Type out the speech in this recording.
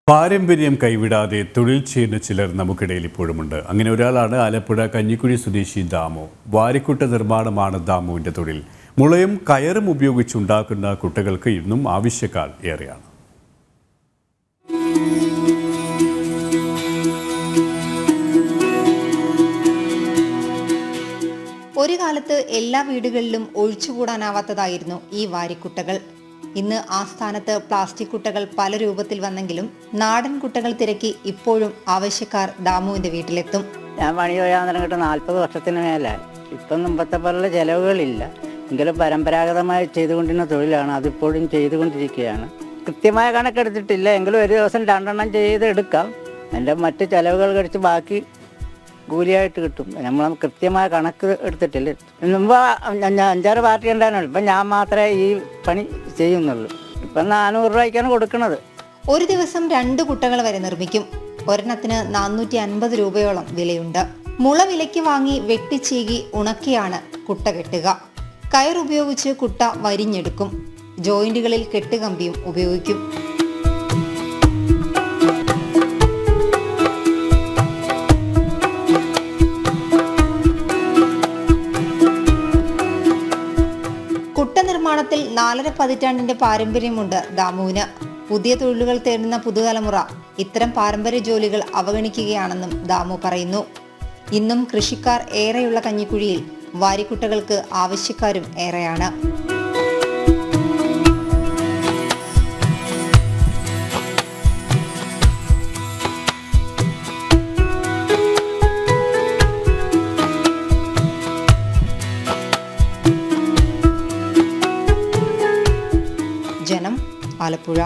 പാരമ്പര്യം കൈവിടാതെ തൊഴിൽ ചെയ്യുന്ന ചിലർ നമുക്കിടയിൽ ഇപ്പോഴുമുണ്ട്. അങ്ങനെ ഒരാളാണ് ആലപ്പുഴ കഞ്ഞിക്കുഴി സ്വദേശി ദാമു. വാരിക്കുട്ട നിർമ്മാണമാണ് ദാമുവിൻ്റെ തൊഴിൽ. മുളയും കയറും ഉപയോഗിച്ചുണ്ടാക്കുന്ന കുട്ടകൾക്ക് ഇന്നും ആവശ്യക്കാർ ഏറെയാണ്. ഒരു കാലത്ത് എല്ലാ വീടുകളിലും ഒഴിച്ചുകൂടാനാവാത്തതായിരുന്നു ഈ വാരിക്കുട്ടകൾ. ഇന്ന് ആ സ്ഥാനത്ത് പ്ലാസ്റ്റിക് കുട്ടകൾ പല രൂപത്തിൽ വന്നെങ്കിലും നാടൻ കുട്ടകൾ തിരക്കി ഇപ്പോഴും ആവശ്യക്കാർ ദാമുവിന്റെ വീട്ടിലെത്തും. ഞാൻ പണി ചെയ്യാൻ തുടങ്ങിയിട്ട് 40 വർഷത്തിന് മേലായി. ഇപ്പം മുമ്പത്തെ പോലുള്ള ചെലവുകളില്ല. എങ്കിലും പരമ്പരാഗതമായി ചെയ്തുകൊണ്ടിരുന്ന തൊഴിലാണ്, അതിപ്പോഴും ചെയ്തുകൊണ്ടിരിക്കുകയാണ്. കൃത്യമായ കണക്കെടുത്തിട്ടില്ല, എങ്കിലും ഒരു ദിവസം 2 എണ്ണം ചെയ്തെടുക്കാം. എൻ്റെ മറ്റ് ചെലവുകൾ കഴിച്ച് ബാക്കി കൂലിയായിട്ട് കിട്ടും. നമ്മൾ കൃത്യമായ കണക്ക് എടുത്തിട്ടില്ല. മുമ്പ് 5-6 പാർട്ടി ഉണ്ടായിരുന്നു. ഇപ്പം ഞാൻ മാത്രമേ ഈ പണി ചെയ്യുന്നുള്ളൂ. ഇപ്പം 400 രൂപയ്ക്കാണ് കൊടുക്കുന്നത്. ഒരു ദിവസം 2 കുട്ടകൾ വരെ നിർമ്മിക്കും. ഒരെണ്ണത്തിന് 450 രൂപയോളം വിലയുണ്ട്. മുള വിലയ്ക്ക് വാങ്ങി വെട്ടിച്ചീകി ഉണക്കിയാണ് കുട്ട കെട്ടുക. കയറുപയോഗിച്ച് കുട്ട വരിഞ്ഞെടുക്കും. ജോയിന്റുകളിൽ കെട്ടുകമ്പിയും ഉപയോഗിക്കും. കുട്ട നിർമ്മാണത്തിൽ 4.5 പതിറ്റാണ്ടിന്റെ പാരമ്പര്യമുണ്ട് ദാമുവിന്. പുതിയ തൊഴിലുകൾ തേടുന്ന പുതുതലമുറ ഇത്തരം പാരമ്പര്യ ജോലികൾ അവഗണിക്കുകയാണെന്നും ദാമു പറയുന്നു. ഇന്നും കൃഷിക്കാർ ഏറെയുള്ള കഞ്ഞിക്കുഴിയിൽ വാരിക്കുട്ടകൾക്ക് ആവശ്യക്കാരും ഏറെയാണ്. ജനം, ആലപ്പുഴ.